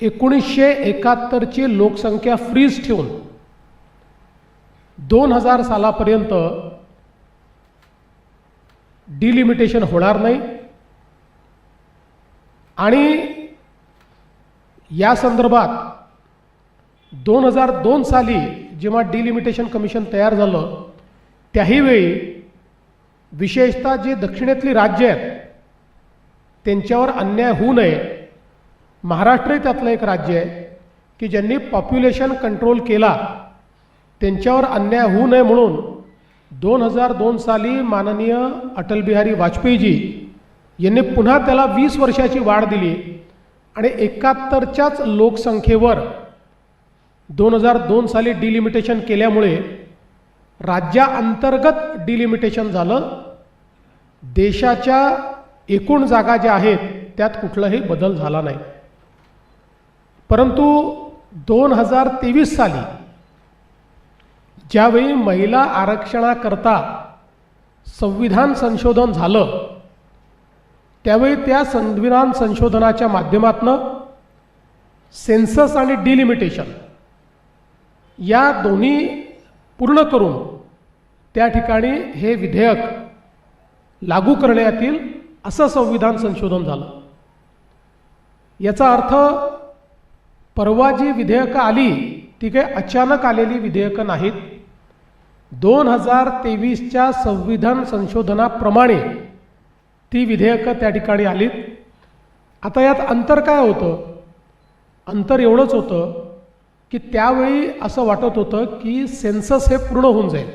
1971ची लोकसंख्या फ्रीज ठेवून 2000 सालापर्यंत डिलिमिटेशन होणार नाही आणि या संदर्भात 2002 साली जेव्हा डिलिमिटेशन कमिशन तयार झालं त्याही वेळी विशेषतः जे दक्षिणेतली राज्य आहेत त्यांच्यावर अन्याय होऊ नये, महाराष्ट्रही त्यातलं एक राज्य आहे की ज्यांनी पॉप्युलेशन कंट्रोल केला, त्यांच्यावर अन्याय होऊ नये म्हणून 2002 साली माननीय अटल बिहारी वाजपेयीजी यांनी पुन्हा त्याला 20 वर्षाची वाढ दिली आणि 71च्याच लोकसंख्येवर 2002 साली डिलिमिटेशन केल्यामुळे राज्याअंतर्गत डिलिमिटेशन झालं. देशाच्या एकूण जागा ज्या आहेत त्यात कुठलाही बदल झाला नाही. परंतु 2023 साली ज्यावेळी महिला आरक्षणाकरता संविधान संशोधन झालं त्यावेळी त्या संविधान संशोधनाच्या माध्यमातून सेन्सस आणि डिलिमिटेशन या दोन्ही पूर्ण करून त्या ठिकाणी हे विधेयक लागू करण्यात येईल असं संविधान संशोधन झालं. याचा अर्थ परवा जी विधेयकं आली ती काही अचानक आलेली विधेयकं नाहीत. 2023च्या संविधान संशोधनाप्रमाणे ती विधेयकं त्या ठिकाणी आलीत. आता यात अंतर काय होतं? अंतर एवढंच होतं की त्यावेळी असं वाटत होतं की सेन्सस हे पूर्ण होऊन जाईल,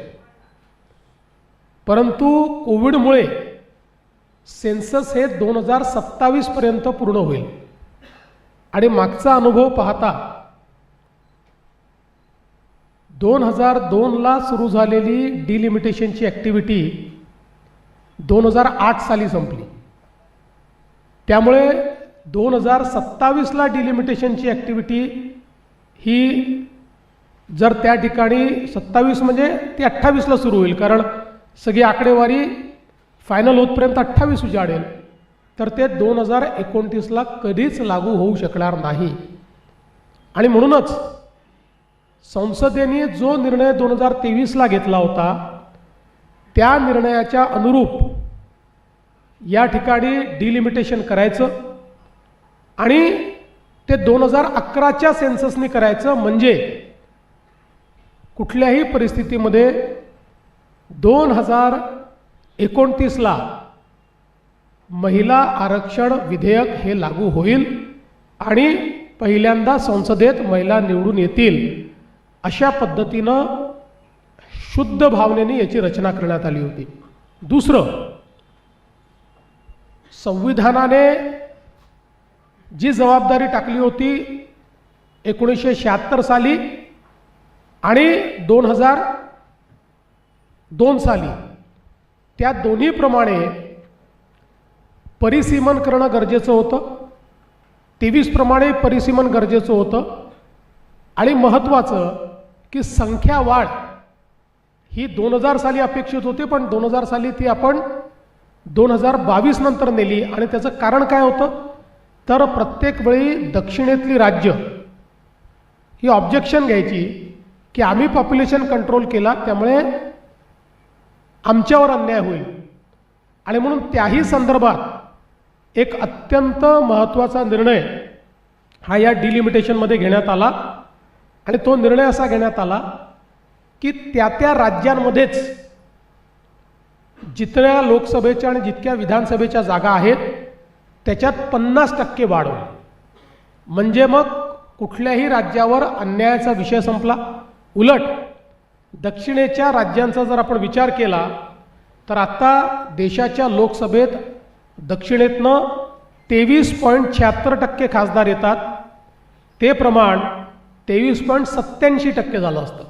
परंतु कोविडमुळे सेन्सस हे 2027 पर्यंत पूर्ण होईल. आणि मागचा अनुभव पाहता 2002ला सुरू झालेली डिलिमिटेशनची ॲक्टिव्हिटी 2008 साली संपली. त्यामुळे 2027ला डिलिमिटेशनची ॲक्टिव्हिटी ही जर त्या ठिकाणी 27 म्हणजे ती 28ला सुरू होईल, कारण सगळी आकडेवारी फायनल होतपर्यंत 28 उजाडेल, तर ते 2029ला कधीच लागू होऊ शकणार नाही. आणि म्हणूनच संसदेने जो निर्णय 2023ला घेतला होता त्या निर्णयाच्या अनुरूप या ठिकाणी डिलिमिटेशन करायचं आणि ते 2011च्या सेन्ससनी करायचं, म्हणजे कुठल्याही परिस्थितीमध्ये 2029ला महिला आरक्षण विधेयक हे लागू होईल आणि पहिल्यांदा संसदेत महिला निवडून येतील अशा पद्धतीनं शुद्ध भावनेने याची रचना करण्यात आली होती. दुसरं, संविधानाने जी जबाबदारी टाकली होती 1976 साली आणि 2002 साली, त्या दोन्हीप्रमाणे परिसीमन करणं गरजेचं होतं. 23 प्रमाणे परिसीमन गरजेचं होतं. आणि महत्त्वाचं की संख्या वाढ ही 2000 साली अपेक्षित होती, पण 2000 साली ती आपण 2022 नंतर नेली. आणि त्याचं कारण काय होतं, तर प्रत्येक वेळी दक्षिणेतली राज्य ही ऑब्जेक्शन घ्यायची की आम्ही पॉप्युलेशन कंट्रोल केला त्यामुळे आमच्यावर अन्याय होईल. आणि म्हणून त्याही संदर्भात एक अत्यंत महत्त्वाचा निर्णय हा या डिलिमिटेशनमध्ये घेण्यात आला. आणि तो निर्णय असा घेण्यात आला की त्या राज्यांमध्येच जितक्या लोकसभेच्या आणि जितक्या विधानसभेच्या जागा आहेत त्याच्यात 50% वाढ होईल. म्हणजे मग कुठल्याही राज्यावर अन्यायाचा विषय संपला. उलट दक्षिणेच्या राज्यांचा जर आपण विचार केला तर आता देशाच्या लोकसभेत दक्षिणेतनं 23.76% खासदार येतात. ते प्रमाण 23.87% झालं असतं.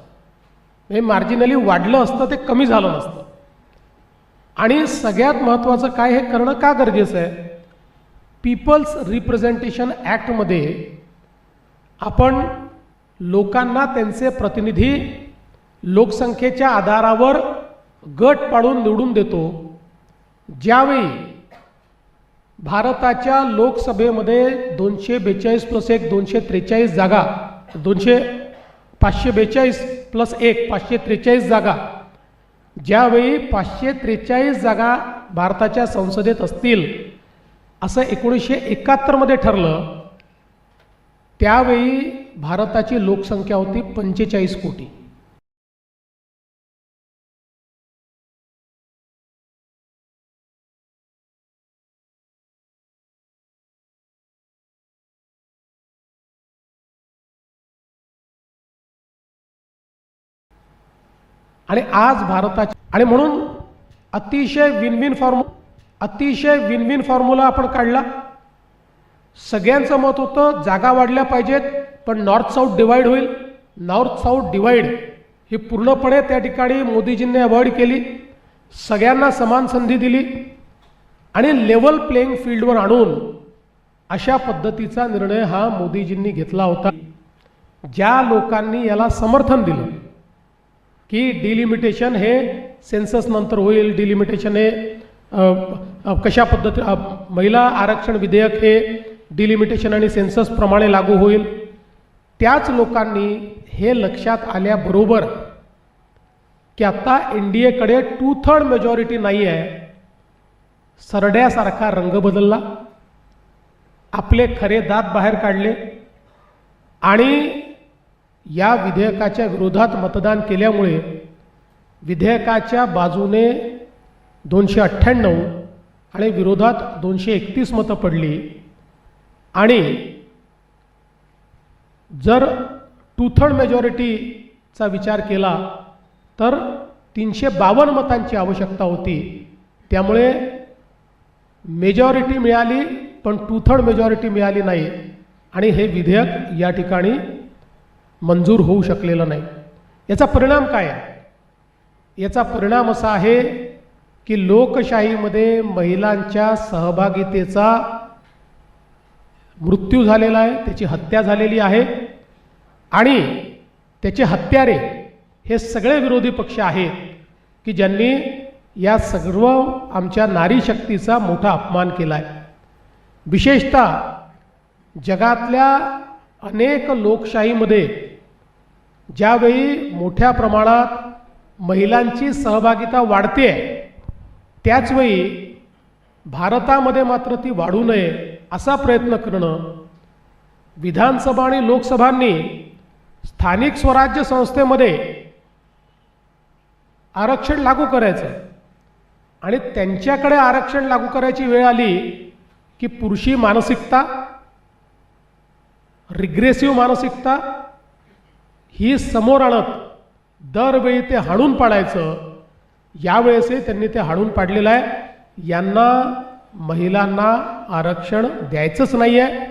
हे मार्जिनली वाढलं असतं, ते कमी झालं नसतं. आणि सगळ्यात महत्त्वाचं काय, हे करणं का गरजेचं आहे, पीपल्स रिप्रेझेंटेशन ॲक्टमध्ये आपण लोकांना त्यांचे प्रतिनिधी लोकसंख्येच्या आधारावर गट पाडून निवडून देतो. ज्यावेळी भारताच्या लोकसभेमध्ये 242 + 1 243 जागा 542 + 1 543 जागा, ज्यावेळी 543 जागा भारताच्या संसदेत असतील असं 1971 मध्ये ठरलं, त्यावेळी भारताची लोकसंख्या होती 45 कोटी. आणि आज भारताची आणि म्हणून अतिशय विन विन फॉर्म्युला आपण काढला. सगळ्यांचं मत होतं जागा वाढल्या पाहिजेत, पण नॉर्थ साऊथ डिवाइड होईल. नॉर्थ साऊथ डिवाइड ही पूर्णपणे त्या ठिकाणी मोदीजींनी अवॉइड केली. सगळ्यांना समान संधी दिली आणि लेवल प्लेइंग फील्डवर आणून अशा पद्धतीचा निर्णय हा मोदीजींनी घेतला होता. ज्या लोकांनी याला समर्थन दिलं की डिलिमिटेशन हे सेन्सस नंतर होईल, डिलिमिटेशन हे कशा पद्धती महिला आरक्षण विधेयक हे डिलिमिटेशन आणि सेन्सस प्रमाणे लागू होईल, त्याच लोकांनी हे लक्षात आल्याबरोबर की आता एनडीएकडे 2/3 मेजॉरिटी नाही आहे, सरड्यासारखा रंग बदलला, आपले खरे दात बाहेर काढले आणि या विधेयकाच्या विरोधात मतदान केल्यामुळे विधेयकाच्या बाजूने 298 आणि विरोधात 231 मतं पडली. आणि जर 2/3 मेजॉरिटीचा विचार केला तर 352 मतांची आवश्यकता होती. त्यामुळे मेजॉरिटी मिळाली पण 2/3 मेजॉरिटी मिळाली नाही आणि हे विधेयक या ठिकाणी मंजूर होऊ शकलेलं नाही. याचा परिणाम काय आहे? याचा परिणाम असा आहे की लोकशाहीमध्ये महिलांच्या सहभागितेचा मृत्यू झालेला आहे, त्याची हत्या झालेली आहे आणि त्याचे हत्यारे हे सगळे विरोधी पक्ष आहेत की ज्यांनी या सर्व आमच्या नारी शक्तीचा मोठा अपमान केला आहे. विशेषतः जगातल्या अनेक लोकशाहीमध्ये ज्यावेळी मोठ्या प्रमाणात महिलांची सहभागिता वाढते, त्याचवेळी भारतामध्ये मात्र ती वाढू नये असा प्रयत्न करणं, विधानसभा आणि लोकसभांनी स्थानिक स्वराज्य संस्थेमध्ये आरक्षण लागू करायचं आणि त्यांच्याकडे आरक्षण लागू करायची वेळ आली की पुरुषी मानसिकता, रिग्रेसिव्ह मानसिकता ही समोर आणत दरवेळी ते हाणून पाडायचं. यावेळेसही त्यांनी ते हाणून पाडलेलं आहे. यांना महिलांना आरक्षण द्यायचंच नाही आहे,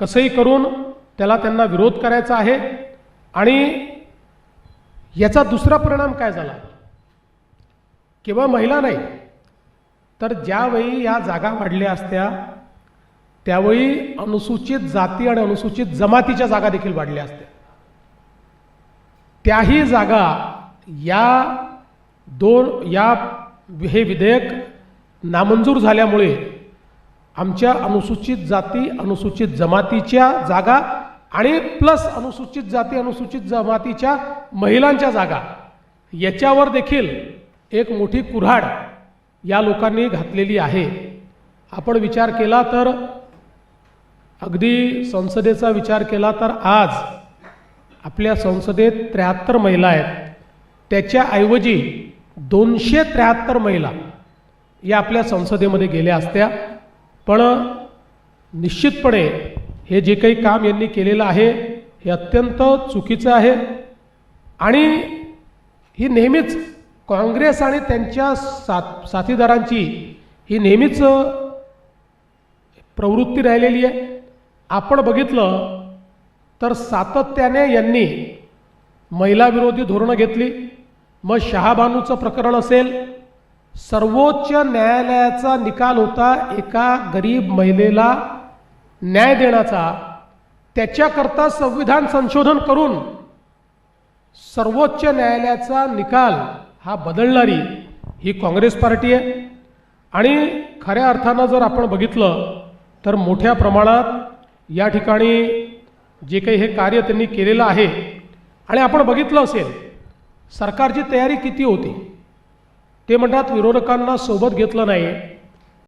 कसंही करून त्यांना विरोध करायचा आहे. आणि याचा दुसरा परिणाम काय झाला? केवळ महिला नाही तर ज्यावेळी या जागा वाढल्या असत्या त्यावेळी अनुसूचित जाती आणि अनुसूचित जमातीच्या जागा देखील वाढल्या असत्या. त्याही जागा हे विधेयक नामंजूर झाल्यामुळे आमच्या अनुसूचित जाती अनुसूचित जमातीच्या जागा आणि प्लस अनुसूचित जाती अनुसूचित जमातीच्या महिलांच्या जागा याच्यावर देखील एक मोठी कुऱ्हाड या लोकांनी घातलेली आहे. आपण विचार केला तर अगदी संसदेचा विचार केला तर आज आपल्या संसदेत 73 महिला आहेत, त्याच्याऐवजी 273 महिला या आपल्या संसदेमध्ये गेल्या असत्या. पण निश्चितपणे हे जे काही काम यांनी केलेलं आहे हे अत्यंत चुकीचं आहे आणि ही नेहमीच काँग्रेस आणि त्यांच्या साथीदारांची ही नेहमीच प्रवृत्ती राहिलेली आहे. आपण बघितलं तर सातत्याने यांनी महिलाविरोधी धोरणं घेतली. मग शहाबानूचं प्रकरण असेल, सर्वोच्च न्यायालयाचा निकाल होता एका गरीब महिलेला न्याय देण्याचा, त्याच्याकरता संविधान संशोधन करून सर्वोच्च न्यायालयाचा निकाल हा बदलणारी ही काँग्रेस पार्टी आहे. आणि खऱ्या अर्थानं जर आपण बघितलं तर मोठ्या प्रमाणात या ठिकाणी जे काही हे कार्य त्यांनी केलेलं आहे आणि आपण बघितलं असेल सरकारची तयारी किती होती. ते म्हणतात विरोधकांना सोबत घेतलं नाही